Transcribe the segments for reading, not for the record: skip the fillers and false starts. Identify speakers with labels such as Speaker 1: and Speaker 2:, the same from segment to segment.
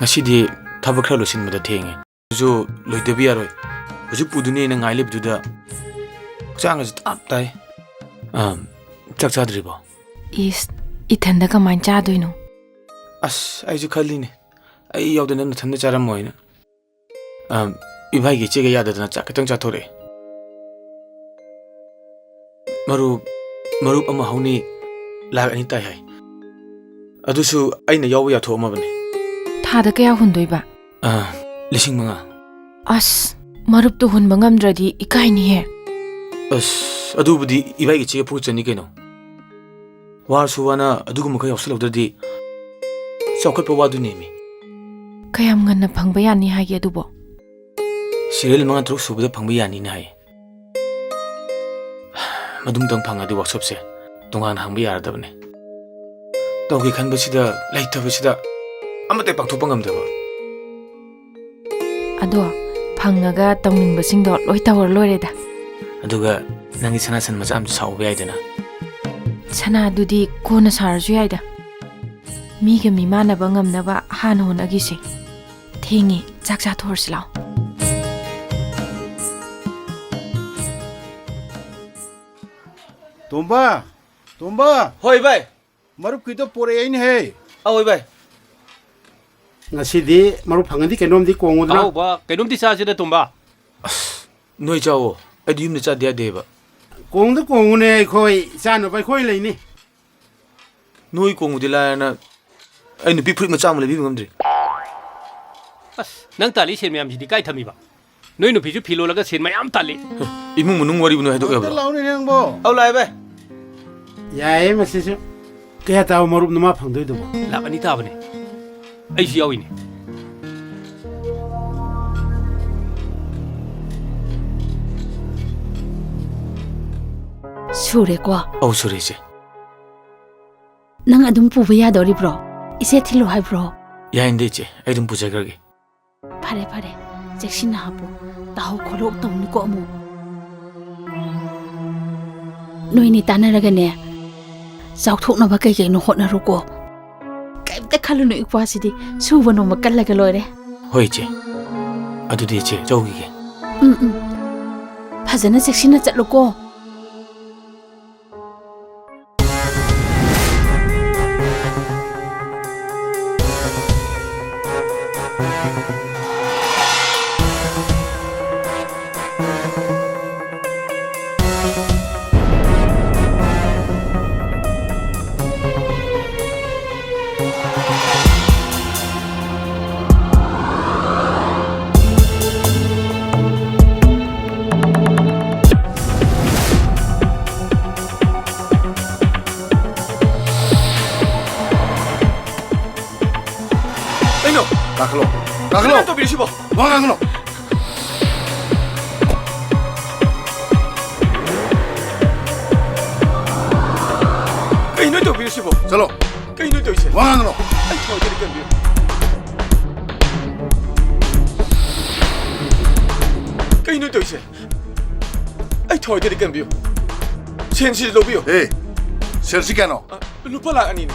Speaker 1: ngasi di thabak khara losin mada thenge ju loidabi aroi huju puduni na ngai lib duda chang as tap tai chak chadribo
Speaker 2: is ithanda ka man cha doino
Speaker 1: as ai ju khali ne ai yaw na thanda charam moina ibai gi chega yada na chak tang cha thore marup ama hauni lag ani tai hai adusu aina yaw ya tho ma bane
Speaker 2: thada kaya hundoi ba
Speaker 1: lising manga
Speaker 2: as marup to hun bangam dradi ikai ni he
Speaker 1: as adu budi ibai gi chega pu chani keno war suwana adu gum ka yawsal odadi chokhat pa wadu nemi
Speaker 2: kayam nganna phangba yani ha ge dubo
Speaker 1: serial manga truk subada phangba yani na hai madum tang phanga di workshop se tongan hangba yaradabne tawgi khanba sida laitaba sida amate pangthopang ngamdaba
Speaker 2: ado phangaga tawning basing do loi tawar loireda
Speaker 1: aduga nangi sana san macha am saw yaidana
Speaker 2: sana dudi kona sarju yaida miga mimana bangam naba han hon agise thengi chakcha thorslao
Speaker 3: Tomba
Speaker 1: hoi bai
Speaker 3: marup kito pore ain he
Speaker 1: hoi bai
Speaker 3: ngasidi marup phangadi kenom di kongudna
Speaker 4: au ba kenom ti sa sida Tomba
Speaker 1: noi chawo adi yum cha dia deba
Speaker 3: kongda kongune khoi chano bai khoi leini
Speaker 1: noi kongu dila na ai nupi phrit macha male bi ngamdri
Speaker 4: as nang tali sen mayam jidi kai thami ba noi no phiju philo laga sen mayam tali
Speaker 1: imung munung wari bunu hedok yabra
Speaker 3: launi nang bo
Speaker 1: au lai bai
Speaker 3: yae masisu kaya taw marup numa phangdoi do
Speaker 4: la ani ta bane ai si yawi ni
Speaker 2: sure kwa
Speaker 1: au surese
Speaker 2: nang adum pu baya dori bro ise thilo hai bro
Speaker 1: ya inde che ai dum puja garge
Speaker 2: phare phare jeksina hapu tahu kholok tawni ko amu noini tanaraga ne chawthokna ba kai kai no hotna ruko kaimta khalu no ikwasidi suba no makallaga loire
Speaker 1: hoi che adudi che jogi ge
Speaker 2: phajana jeksina chatlo ko
Speaker 3: Kaklo
Speaker 1: to bi sibo
Speaker 3: wangangno
Speaker 1: kai no to bi sibo
Speaker 3: chalo
Speaker 1: kai no to ise
Speaker 3: wangangno
Speaker 1: ai thoi de kan bi kai no to ise ai thoi de kan bi chen si lo bi
Speaker 3: hey sersi kano
Speaker 1: lupa la ani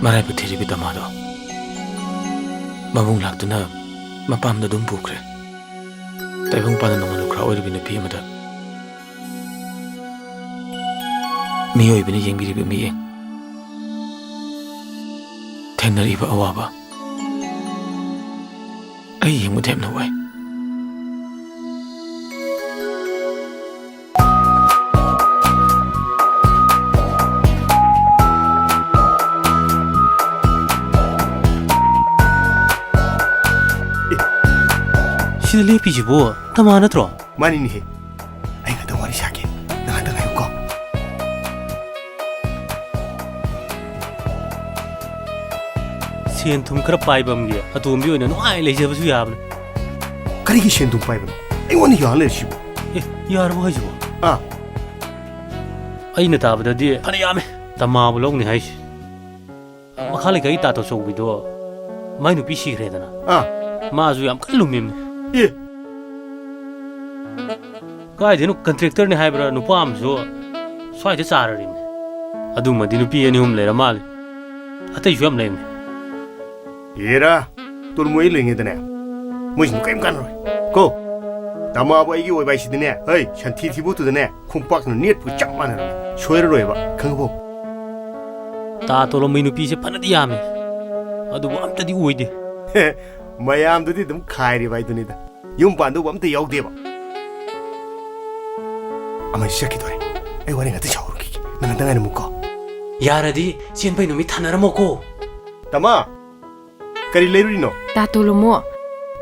Speaker 1: marai puthiri bi tamado mabung laktuna mapam da dum pukre taibung pana nong lukra oi bi ne pi amada mi oi bi ne yeng bi mi yeng thenari ba awaba ai yeng mu them na wai
Speaker 4: sida le pi jibo tama na tro
Speaker 3: mani ni he ai ga wari shake na da ga ko
Speaker 4: sen thum kra pai bam ge atom bi oina no ai le je basu yab
Speaker 5: ꯀꯔꯤꯒꯤ ꯁꯦꯟꯗꯨꯝ ꯄꯥꯏꯕꯅꯣ ꯑꯩꯉꯣꯟꯗ ꯌꯥꯜ ꯂꯩꯔꯤꯁꯤꯕꯣ
Speaker 4: ꯌꯥꯔꯕꯣ ꯍꯥꯏꯁꯤꯕꯣ
Speaker 5: ꯑꯥ
Speaker 4: ꯑꯩꯅ ꯇꯥꯕꯗꯗꯤ ꯐꯅ ꯌꯥꯝꯃꯦ ꯇꯃꯥꯕꯨ ꯂꯧꯅꯤ ꯍꯥꯏꯁꯤ ꯃꯈꯥ ꯂꯩꯀꯥꯏꯒꯤ ꯇꯥꯇꯣ ꯆꯧꯕꯤꯗꯣ ꯃꯥꯏ ꯅꯨꯄꯤ ꯁꯤꯈ꯭ꯔꯦꯗꯅ
Speaker 5: ꯑꯥ
Speaker 4: ꯃꯥꯁꯨ ꯌꯥꯝ ꯀꯟꯅ ꯂꯨꯝꯃꯤꯝꯅꯤ
Speaker 5: ꯑꯦ
Speaker 4: ꯀꯥꯏꯗꯩꯅꯣ ꯀꯟꯇ꯭ꯔꯦꯛꯇꯔꯅꯤ ꯍꯥꯏꯕ꯭ꯔꯥ ꯅꯨꯄꯥ ꯑꯃꯁꯨ ꯁ꯭ꯋꯥꯏꯗ ꯆꯥꯔꯔꯤꯝꯅꯤ ꯑꯗꯨꯃꯗꯤ ꯅꯨꯄꯤ ꯑꯅꯤ ꯑꯍꯨꯝ ꯂꯩꯔ ꯃꯥꯜꯂꯤ ꯑꯇꯩꯁꯨ ꯌꯥꯝ ꯂꯩꯕꯅꯤ
Speaker 5: ꯌꯦꯔꯥ ꯇꯨꯜꯃꯣꯏ ꯂꯩꯉꯩꯗꯅꯦ ꯃꯣꯏꯁꯤꯡ ꯀꯔꯤꯝ ꯀꯥꯟꯅꯔꯣꯏ ꯀꯣ ꯇꯥꯃꯥꯕꯨ ꯑꯩꯒꯤ ꯑꯣꯏꯕ ꯍꯥꯏꯁꯤꯗꯤꯅꯦ ꯍꯩ ꯁꯟꯊꯤ ꯊꯤꯕꯨꯇꯨꯗꯅꯦ ꯈꯣꯡꯄꯥꯛꯅ ꯅꯦꯠꯄꯨ ꯆꯞ ꯃꯥꯟꯅꯔꯕꯅꯤ ꯁꯣꯏꯔꯔꯣꯏꯕ ꯈꯪꯉꯕꯣ
Speaker 4: ꯇꯥ ꯇꯣꯂꯣꯝꯕꯩ ꯅꯨꯄꯤꯁꯦ ꯐꯅꯗꯤ ꯌꯥꯝꯃꯦ ꯑꯗꯨꯕꯨ ꯑꯝꯇꯗꯤ ꯑꯣꯏꯗꯦ
Speaker 5: ꯃꯌꯥꯝꯗꯨꯗꯤ ꯑꯗꯨꯝ ꯈꯥꯏꯔꯤꯕ ꯍꯥꯏꯗꯨꯅꯤꯗ ꯌꯨꯝ ꯄꯥꯟꯗꯧꯕ ꯑꯝꯇ ꯌꯥꯎꯗꯦꯕ ꯑꯃꯁꯤ ꯆꯠꯈꯤꯗꯣꯔꯦ ꯑꯩ ꯋꯥꯔꯤ ꯉꯥꯛꯇ ꯁꯥꯎꯔꯨꯈꯤꯒꯦ ꯅꯪ ꯇꯉꯥꯏꯅ ꯑꯃꯨꯛꯀꯣ
Speaker 4: ꯌꯥꯔꯗꯤ ꯆꯦꯟꯕꯩ ꯅꯨꯃꯤꯠ ꯊꯥꯅꯔꯝꯃꯣꯀꯣ
Speaker 5: ꯇꯥꯃꯥ ꯀꯔꯤ ꯂꯩꯔꯨꯔꯤꯅꯣ
Speaker 2: ꯇꯥꯇꯣꯂꯨꯃꯣ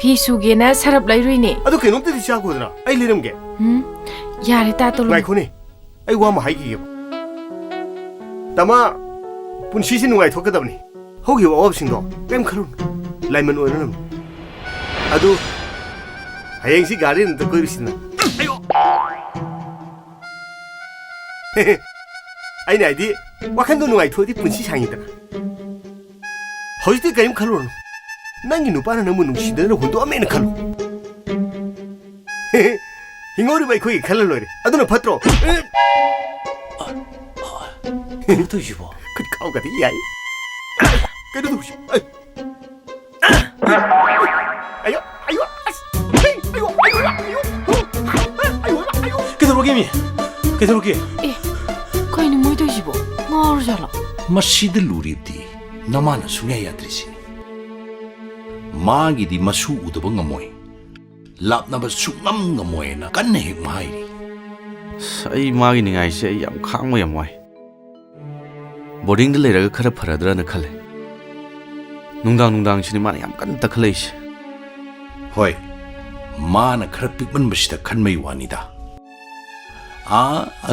Speaker 2: ꯐꯤ ꯁꯨꯒꯦꯅ ꯁꯔꯞ ꯂꯩꯔꯨꯏꯅꯦ
Speaker 5: ꯑꯗꯨ ꯀꯩꯅꯣꯝꯇꯗꯤ ꯆꯥꯈꯣꯗꯅ ꯑꯩ ꯂꯩꯔꯝꯒꯦ
Speaker 2: ꯌꯥꯔꯦ ꯇꯥꯇꯣꯂꯨ
Speaker 5: ꯉꯥꯏꯈꯣꯅꯦ ꯑꯩ ꯋꯥ ꯑꯃ ꯍꯥꯏꯈꯤꯒꯦꯕ ꯇꯥꯃꯥ ꯄꯨꯟꯁꯤꯁꯦ ꯅꯨꯡꯉꯥꯏꯊꯣꯛꯀꯗꯕꯅꯤ ꯍꯧꯈꯤꯕ ꯑꯋꯥꯕꯁꯤꯡꯗꯣ ꯀꯔꯤꯝ ꯈꯜꯂꯨꯅꯨ ꯂꯥꯏꯃꯟ ꯑꯣꯏꯅꯅꯕꯅꯤ ꯑꯗꯨ ꯍꯌꯦꯡꯁꯤ ꯒꯥꯔꯗꯦꯟ ꯑꯝꯇ ꯀꯣꯏꯔꯨꯁꯤꯗꯅ ꯑꯩꯅ ꯍꯥꯏꯗꯤ ꯋꯥꯈꯟꯗꯣ ꯅꯨꯡꯉꯥꯏꯊꯣꯛꯑꯗꯤ ꯄꯨꯟꯁꯤ ꯁꯥꯡꯉꯤꯗꯅ ꯍꯧꯖꯤꯛꯇꯤ ꯀꯔꯤꯝ ꯈꯜꯂꯨꯔꯅꯨ ꯅꯪꯒꯤ ꯅꯨꯄꯥꯅ ꯅꯪꯕꯨ ꯅꯨꯡꯁꯤꯗꯅ ꯍꯨꯟꯗꯣꯛꯑꯝꯃꯦꯅ ꯈꯜꯂꯨ ꯍꯤꯡꯍꯧꯔꯤꯕ ꯑꯩꯈꯣꯏꯒꯤ ꯈꯜꯂ ꯂꯣꯏꯔꯦ ꯑꯗꯨꯅ ꯐꯠꯇ꯭ꯔꯣ
Speaker 4: ꯀꯩꯅꯣ ꯇꯧꯔꯤꯁꯤꯕꯣ
Speaker 5: ꯈꯨꯠ ꯀꯥꯎꯒꯗꯤ ꯌꯥꯏ ꯀꯩꯅꯣ ꯇꯧꯁꯤ ꯑꯌꯣ ꯑꯌꯣ ꯑꯁ ꯑꯌꯣ ꯑꯌꯣ ꯑꯌꯣ ꯑꯌꯣ
Speaker 4: ꯀꯩꯗꯧꯔꯒꯦ ꯃꯤ ꯀꯩꯗꯧꯔꯒꯦ
Speaker 2: ꯑꯦ ꯀꯩꯅꯣ ꯃꯣꯏ ꯇꯧꯏꯁꯤꯕꯣ ꯉꯥꯎꯔꯖꯥꯠꯂꯣ
Speaker 6: ꯃꯁꯤꯗ ꯂꯨꯔꯤꯕꯗꯤ ꯅꯃꯥꯅ ꯁꯨꯡꯌꯥ ꯌꯥꯗ꯭ꯔꯤꯁꯤꯅꯤ ꯃꯥꯒꯤꯗꯤ ꯃꯁꯨ ꯎꯗꯕ ꯉꯝꯃꯣꯏ ꯂꯥꯞꯅꯕ ꯁꯨꯡꯉꯝ ꯉꯝꯃꯣꯏꯅ ꯀꯟꯅ ꯍꯦꯛ ꯍꯥꯏꯔꯤ
Speaker 7: ꯑꯩ ꯃꯥꯒꯤ ꯅꯤꯡꯉꯥꯏꯁꯦ ꯑꯩ ꯌꯥꯝ ꯈꯥꯡꯕ ꯌꯥꯝ ꯋꯥꯏ ꯕꯣꯔꯗꯤꯡꯗ ꯂꯩꯔꯒ ꯈꯔ ꯐꯔꯗ꯭ꯔꯅ ꯈꯜꯂꯦ ꯅꯨꯡꯗꯥꯡꯁꯤꯅꯤ ꯃꯥꯅ ꯌꯥꯝ ꯀꯟꯅ ꯇꯛꯈꯠꯂꯛꯏꯁꯦ
Speaker 6: ꯍꯣꯏ ꯃꯥꯅ ꯈꯔ ꯄꯤꯛꯃꯟꯕꯁꯤꯗ ꯈꯟꯕꯩ ꯋꯥꯅꯤꯗ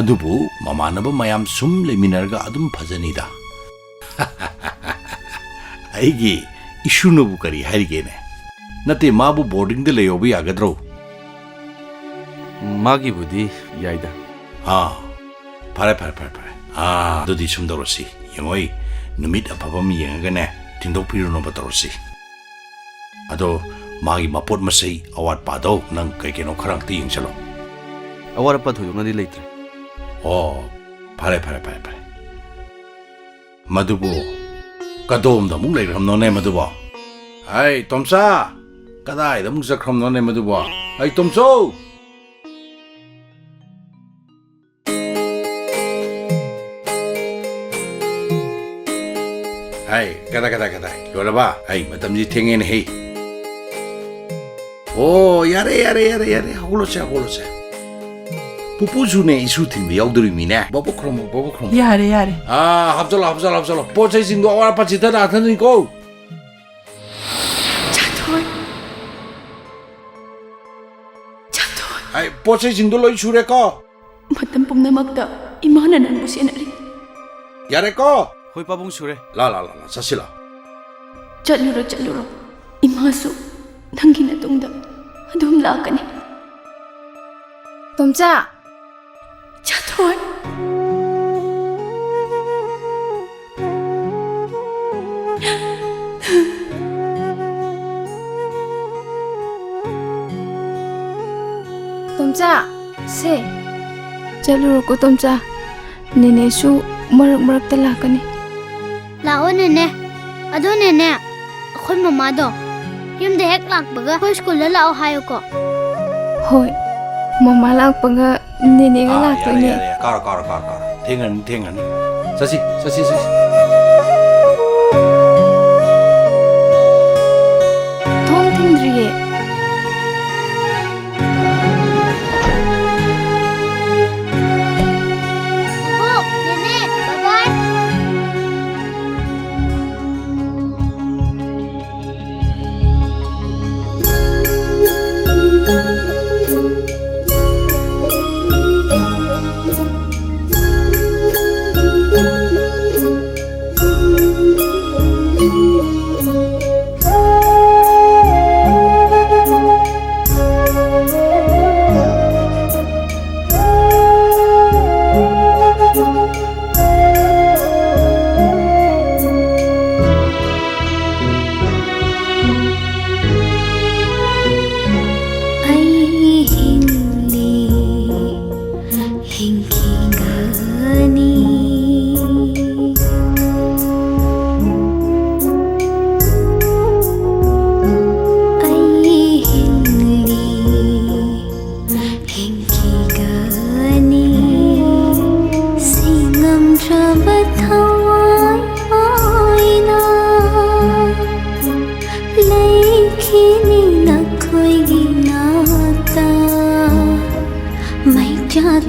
Speaker 6: ꯑꯗꯨꯕꯨ ꯃꯃꯥꯟꯅꯕ ꯃꯌꯥꯝ ꯁꯨꯝ ꯂꯩꯃꯤꯟꯅꯔꯒ ꯑꯗꯨꯝ ꯐꯖꯅꯤꯗ ꯑꯩꯒꯤ ꯏꯁꯨꯅꯕꯨ ꯀꯔꯤ ꯍꯥꯏꯔꯤꯒꯦꯅꯦ ꯅꯠꯇꯦ ꯃꯥꯕꯨ ꯕꯣꯔꯗꯤꯡꯗ ꯂꯩꯍꯧꯕ ꯌꯥꯒꯗ꯭ꯔꯣ
Speaker 7: ꯃꯥꯒꯤꯕꯨꯗꯤ ꯌꯥꯏꯗ
Speaker 6: ꯐꯔꯦ ꯑꯗꯨꯗꯤ ꯁꯨꯝ ꯇꯧꯔꯁꯤ ꯌꯦꯡꯉꯣꯏ ꯅꯨꯃꯤꯠ ꯑꯐꯕ ꯑꯃ ꯌꯦꯡꯉꯒꯅꯦ ꯊꯤꯟꯗꯣꯛꯄꯤꯔꯨꯅꯕ ꯇꯧꯔꯁꯤ ꯑꯗꯣ ꯃꯥꯒꯤ ꯃꯄꯣꯠ ꯃꯆꯩ ꯑꯋꯥꯠꯄꯥꯗꯣ ꯅꯪ ꯀꯩ ꯀꯩꯅꯣ ꯈꯔ ꯑꯝꯇ ꯌꯦꯡꯁꯜꯂꯣ
Speaker 7: ꯑꯋꯥꯠ ꯑꯄꯥ ꯊꯣꯏꯗꯣꯛꯅꯗꯤ ꯂꯩꯇ꯭ꯔꯦ
Speaker 6: ꯐꯔꯦ ꯃꯗꯨꯕꯨ ꯀꯗꯣꯝꯗ ꯑꯃꯨꯛ ꯂꯩꯈ꯭ꯔꯝꯅꯣꯅꯦ ꯃꯗꯨꯕꯣ ꯍꯩ ꯇꯣꯝꯆꯥ ꯀꯗꯥꯏꯗ ꯑꯃꯨꯛ ꯆꯠꯈ꯭ꯔꯝꯅꯣꯅꯦ ꯃꯗꯨꯕꯣ ꯍꯩ ꯇꯣꯝꯆꯧ ꯍꯩ ꯀꯗꯥꯏ ꯂꯣꯏꯔꯕ ꯍꯩ ꯃꯇꯝꯁꯤ ꯊꯦꯡꯉꯦꯅꯦ ꯍꯩ ꯌꯥꯔꯦ ꯍꯧꯒꯠꯂꯁꯦ ꯄꯨꯄꯨꯁꯨꯅꯦ 이수 ꯊꯤꯟꯕ ꯌꯥꯎꯗꯣꯔꯤꯃꯤꯅꯦ ꯕꯕ ꯈ꯭ꯔꯣꯃꯣ
Speaker 8: ꯌꯥꯔꯦ
Speaker 6: ꯍꯥꯞꯆꯜꯂꯣ ꯄꯣꯠ ꯆꯩꯁꯤꯡꯗꯣ ꯑꯋꯥꯠ ꯑꯄꯥ ꯆꯤꯊ ꯅꯥꯊꯅꯤꯀꯣ ꯑꯩ ꯄꯣꯠ ꯆꯩꯁꯤꯡꯗꯣ ꯂꯣꯏ ꯁꯨꯔꯦꯀꯣ
Speaker 8: ꯃꯇꯝ ꯄꯨꯝꯅꯃꯛꯇ ꯏꯃꯥꯅ ꯅꯪꯕꯨ ꯁꯦꯟꯅꯔꯤ
Speaker 6: ꯌꯥꯔꯦꯀꯣ
Speaker 7: ꯍꯣꯏ ꯄꯥꯕꯨꯡ ꯁꯨꯔꯦ
Speaker 6: ꯂꯥ ꯆꯠꯁꯤꯂꯥ
Speaker 8: ꯆꯠꯂꯨꯔꯣ ꯏꯃꯥꯁꯨ ꯅꯪꯒꯤ ꯃꯇꯨꯡꯗ ꯑꯗꯨꯝ ꯂꯥꯛꯀꯅꯤ
Speaker 2: ꯇꯣꯝꯆꯥ
Speaker 8: ꯆꯥꯊꯣꯏ
Speaker 2: ꯇꯣꯝꯆꯥ ꯁꯦ
Speaker 8: ꯆꯠꯂꯨꯔꯣꯀꯣ ꯇꯣꯝꯆꯥ ꯅꯦꯅꯦꯁꯨ ꯃꯔꯛꯇ ꯂꯥꯛꯀꯅꯤ
Speaker 9: ꯂꯥꯛꯑꯣ ꯅꯦꯅꯦ ꯑꯗꯣ ꯅꯦꯅꯦ ꯑꯩꯈꯣꯏ ꯃꯃꯥꯗꯣ ꯌꯨꯝꯗ ꯍꯦꯛ ꯂꯥꯛꯄꯒ ꯑꯩꯈꯣꯏ ꯁ꯭ꯀꯨꯜꯗ ꯂꯥꯛꯑꯣ ꯍꯥꯏꯌꯨꯀꯣ
Speaker 8: ꯍꯣꯏ ꯃꯃꯥ ꯂꯥꯛꯄꯒ ꯅꯦꯅꯦꯒ ꯂꯥꯛꯇꯣꯏꯅꯦ
Speaker 6: ꯀꯥꯔꯣ ꯊꯦꯡꯉꯅꯤ ꯆꯠꯁꯤ
Speaker 8: ꯊꯣꯡ ꯊꯤꯡꯗ꯭ꯔꯤꯌꯦ
Speaker 9: ꯅꯦꯅꯦ ꯕꯥꯏ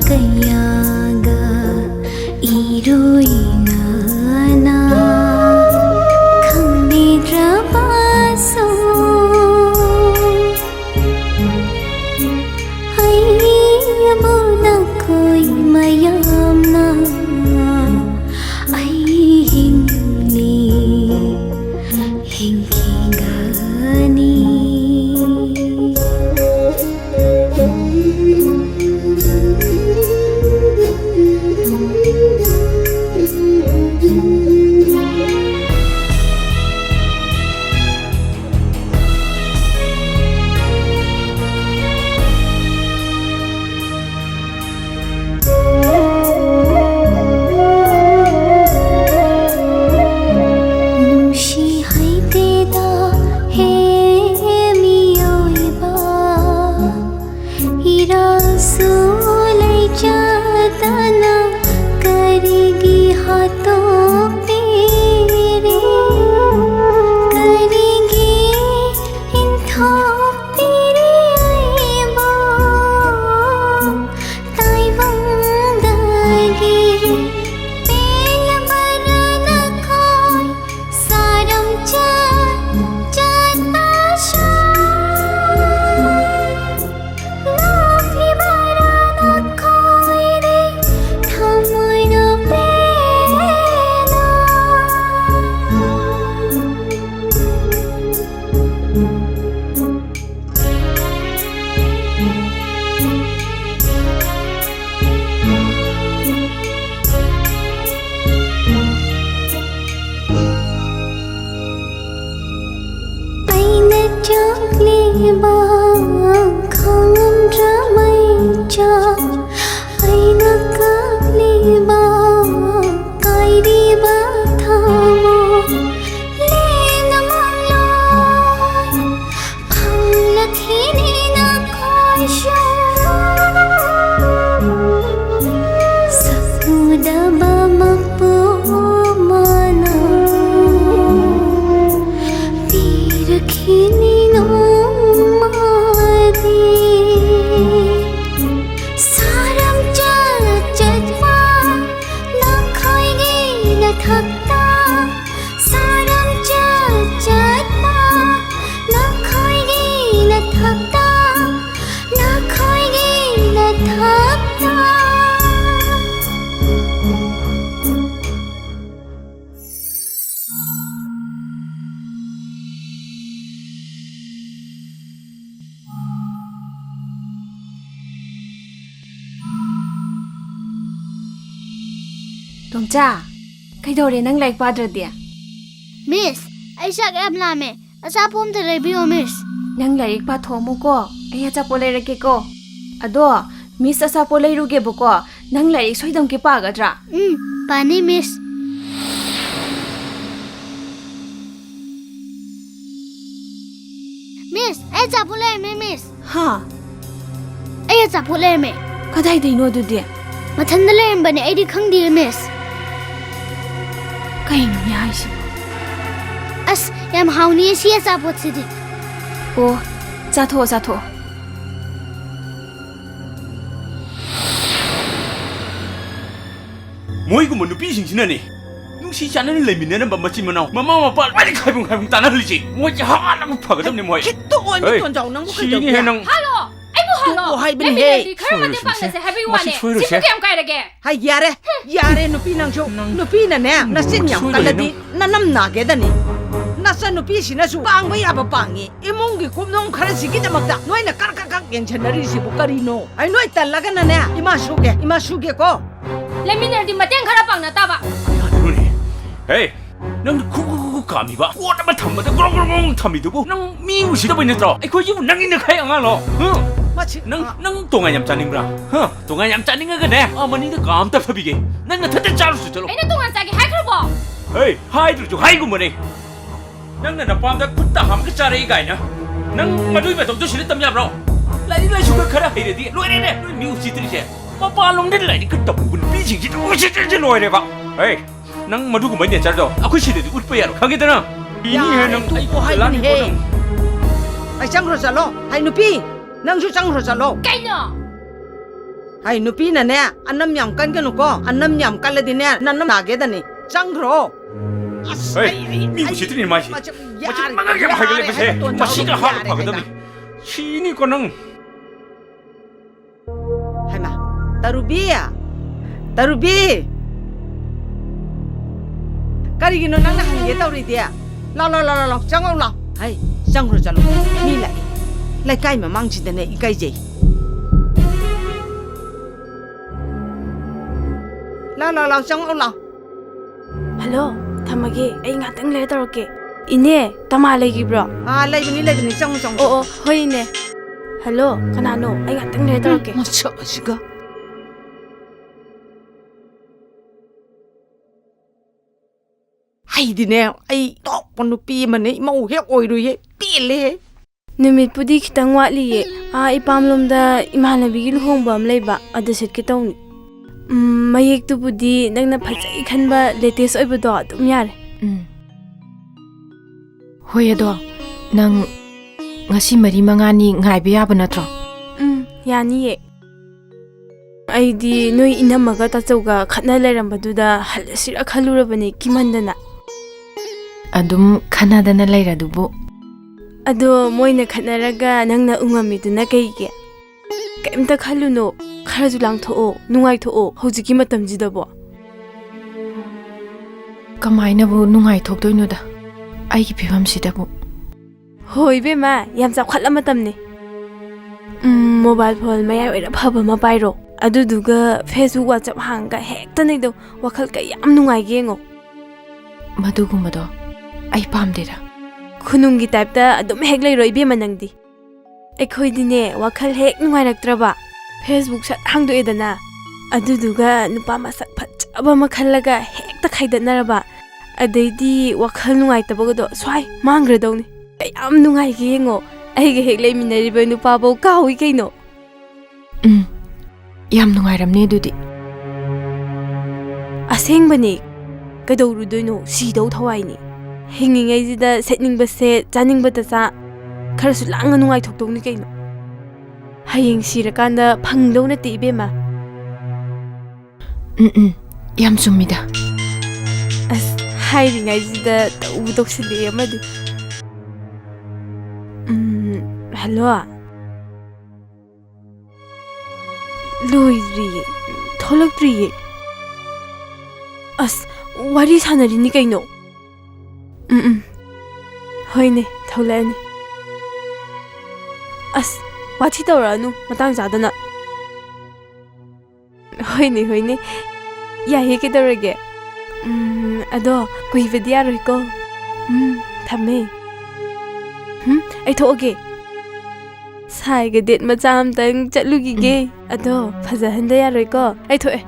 Speaker 9: kayaga iruingana khangbidrabaso aiyabuna koi mayamna ai hingli hingkingani
Speaker 8: Tongcha, kaidore nang like padradia.
Speaker 9: Miss, ai sak em lame. Asa pom te review miss.
Speaker 8: Nang like pa thomu ko. Ai acha polai rake ko. Ado, miss asa polai ruge buko. Nang like soidam ke pa gadra.
Speaker 9: Pani miss. Miss, ai cha polai me miss.
Speaker 8: Ha.
Speaker 9: Ai cha polai me.
Speaker 8: Kadai dei no dudi.
Speaker 9: Mathanda lerem bane ai di khangdi miss.
Speaker 8: Kaino ni haisi.
Speaker 9: As yam hauni si asa pot sidi.
Speaker 8: Oh, zatho.
Speaker 1: ꯃꯣꯏꯒꯨꯝꯕ ꯅꯨꯄꯤꯁꯤꯡꯁꯤꯅꯅꯦ ꯅꯨꯡꯁꯤ ꯆꯥꯟꯅꯅ ꯂꯩꯃꯤꯟꯅꯅꯕ ꯃꯆꯤꯟ ꯃꯅꯥꯎ ꯃꯃꯥ ꯃꯄꯥ ꯂꯣꯏꯅ ꯈꯥꯏꯕꯨꯡ ꯇꯥꯟꯅꯍꯜꯂꯤꯁꯤ ꯃꯣꯏꯁꯦ ꯍꯥꯟꯅ ꯐꯒꯗꯕꯅꯤ ꯃꯣꯏ
Speaker 10: ꯈꯤꯠꯇ ꯑꯣꯏꯅ ꯇꯣꯟꯖꯥꯎ ꯅꯪꯕꯨ
Speaker 1: ꯁꯤꯅꯤ ꯍꯦ ꯅꯪ
Speaker 2: ꯍꯜꯂꯣ ꯑꯩꯕꯨ ꯍꯜꯂꯣ
Speaker 10: ꯍꯥꯏꯕꯅꯤꯍꯦ
Speaker 2: ꯈꯔ ꯃꯇꯦꯡ ꯄꯥꯡꯅꯁꯦ ꯍꯥꯏꯕꯒꯤ ꯋꯥꯅꯦ ꯁꯤꯕꯨ ꯀꯌꯥꯝ ꯀꯥꯏꯔꯒꯦ
Speaker 10: ꯍꯥꯏ ꯌꯥꯔꯦ ꯅꯨꯄꯤ ꯅꯪꯁꯨ ꯅꯨꯄꯤꯅꯅꯦ ꯅꯆꯤꯟ ꯌꯥꯝ ꯀꯜꯂꯗꯤ ꯅꯅꯝ ꯅꯥꯒꯦꯗꯅꯤ ꯅꯆꯟ ꯅꯨꯄꯤꯁꯤꯅꯁꯨ ꯄꯥꯡꯕ ꯌꯥꯕ ꯄꯥꯡꯉꯤ ꯏꯃꯨꯡꯒꯤ ꯀꯨꯞꯅꯣꯝ ꯈꯔꯁꯤꯒꯤꯗꯃꯛꯇ ꯅꯣꯏꯅ ꯀꯛ ꯌꯦꯡꯁꯟꯅꯔꯤꯁꯤꯕꯨ ꯀꯔꯤꯅꯣ ꯑꯩ ꯅꯣꯏ ꯇꯜꯂꯒꯅꯅꯦ ꯏꯃꯥ ꯁꯨꯒꯦꯀꯣ
Speaker 2: ꯂꯩꯃꯤꯟꯅꯔꯗꯤ ꯃꯇꯦꯡ ꯈꯔ ꯄꯥꯡꯅ ꯇꯥꯕ
Speaker 1: ꯌꯥꯗ꯭ꯔꯣꯅꯦ ꯍꯦ ꯅꯪ ꯈꯨ ꯀꯥꯝꯃꯤꯕ ꯄꯣꯠ ꯑꯃ ꯊꯝꯕꯗ ꯒ꯭ꯔꯣꯡ ꯊꯝꯃꯤꯗꯨꯕꯨ ꯅꯪ ꯃꯤ ꯎꯁꯤꯗꯕꯩ ꯅꯠꯇ꯭ꯔꯣ ꯑꯩꯈꯣꯏꯁꯤꯕꯨ ꯅꯪꯒꯤꯅ ꯈꯥꯏ ꯑꯉꯥꯡꯂꯣ ꯅꯪ ꯇꯣꯉꯥꯟ ꯌꯥꯝ ꯆꯥꯅꯤꯡꯕ꯭ꯔꯥ ꯇꯣꯉꯥꯟ ꯌꯥꯝ ꯆꯥꯅꯤꯡꯉꯒꯅꯦ ꯃꯅꯤꯡꯗ ꯀꯥꯝꯇ ꯐꯕꯤꯒꯦ ꯅꯪ ꯅꯊꯟꯇ ꯆꯥꯔꯨꯁꯨ ꯆꯠꯂꯣ
Speaker 2: ꯑꯩꯅ ꯇꯣꯉꯥꯟ ꯆꯥꯒꯦ ꯍꯥꯏꯈ꯭ꯔꯕꯣ
Speaker 1: ꯍꯦ ꯍꯥꯏꯗ꯭ꯔꯁꯨ ꯍꯥꯏꯒꯨꯝꯕꯅꯦ ꯅꯪꯅ ꯅꯄꯥꯝꯗ ꯈꯨꯠꯇ ꯍꯥꯝꯃꯒ ꯆꯥꯔꯛꯏ ꯀꯥꯏꯅ ꯅꯪ ꯃꯗꯨꯒꯤ ꯃꯇꯧꯗꯣ ꯁꯤꯗ ꯇꯝ ꯌꯥꯕ꯭ꯔꯣ ꯂꯥꯏꯔꯤꯛ ꯂꯥꯏꯁꯨꯒ ꯈꯔ ꯍꯩꯔꯗꯤ ꯂꯣꯏꯔꯦꯅꯦ ꯅꯣꯏ ꯃꯤ ꯎꯁꯤꯠꯇ꯭ꯔꯤꯁꯦ ꯃꯄꯥꯟꯂꯣꯝꯗ ꯂꯥꯏꯔꯤꯛꯀ ꯇꯝꯃꯨꯕ ꯅꯨꯄꯤꯁꯤꯡꯁꯤꯗ ꯎꯁꯤꯠꯇ꯭ꯔꯤꯁꯦ ꯂꯣꯏꯔꯦꯕ ꯍꯦ ꯅꯪ ꯃꯗꯨꯒꯨꯝꯕ ꯅꯦꯆꯔꯗꯣ ꯑꯩꯈꯣꯏ ꯁꯤꯗꯗꯤ ꯎꯠꯄ ꯌꯥꯔꯣ ꯈꯪꯒꯦꯗꯅ
Speaker 10: ꯌꯥꯔꯦ ꯇꯣꯛꯑꯣ ꯍꯥꯏꯕꯅꯤꯍꯦ ꯑꯩ ꯆꯪꯈ꯭ꯔꯣ ꯆꯠꯂꯣ ꯍꯥꯏ ꯅꯨꯄꯤ ꯅꯪꯁꯨ ꯆꯪꯈ꯭ꯔꯣ ꯆꯠꯂꯣ
Speaker 2: ꯀꯩꯅꯣ
Speaker 10: hai nupi na ne anam yam kan kan ko anam yam kan le din ne nanam na ge da ni chang ro
Speaker 1: Hey, mi u si tri ma si ma ga ga ha ga le ba se ma si ga ha pa ga da mi si ni ko nang
Speaker 10: hai ma tarubi ya tarubi kari gi no nang na hang ge taw ri dia la chang au la hai chang ro chalo mi lai kai ma mang chi da ne i kai je la chang au la
Speaker 2: Hello, thamage ai ngatang le tawke. Ine tama legibro.
Speaker 10: lai bini chang
Speaker 2: Oh, hoi ne. Hello, kanano ai ngatang le tawke.
Speaker 10: ma cha siga hai di ne ai tok panu pi ma ne mau he oi ru he pi le
Speaker 2: Numit pudi kitang watli ye. Ipamlomda imanabigi luhongba am leiba ada set ki tawni. Mayek tu pudi nagna phajai khanba latest oiba do tum yare. Hoi ado nang ngasi mari mangani ngaiba yaba natro. Yani ye. Aidi noi inamaga tachauga khatna leirambadu da halasira khalurabani kimandana. Adum khanadana leiradubu. Ado moina khatnaraga nangna ungamiduna kaige. Kaimta khaluno kharaju langtho nungai tho hojiki matamjidabo. Kamaina bu nungai thokdoino da. Aigi phibam sidabu. Hoi be ma yam cha khatla matamni. Mobile phone maya oira phaba ma pairo. Aduduga Facebook WhatsApp hanga hekta nei do wakhal ka yam nungai gengo. Madugumado ai pamdera. Khunungi type ta adum hek lei roi be manangdi. Ekhoi dine wakhal hek nungai raktraba. Facebook sat hangdo edana. Aduduga nupa masak phachaba makhallaga hekta khaidatnaraba. Adaidi wakhal nungai tabagado swai mangradawni. Yam nungai gengo. Aige hek lei minariba nupa bo kawi kaino. Yam nungairamne dudi. Asengbani kadawrudoino sidaw thawaini. Hingingayjida setningba set chaningba ta cha kharasu langa nungai thokdawni kaino. Hayeng sirakanda phangdawna ti ibema. Yam sumida. As hairingayjida tawbu toksili amadu. Hello. Loidri, tholakdri. As wari sanarini kaino. Hoine, tholani. As wathi tawranu matang zadana. Hoine. Ya he ke tawrage. Ado kuibadi aroi ko. Thame. Ai thoge. Sai ga det macam tang chatlugi ge. Ado phajahanda yaroi ko. Ai thoe.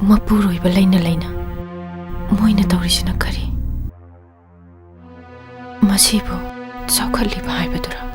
Speaker 2: Mapuroi ba laina moina tawrisina kari. Masibo chawkhalli ba haibadura.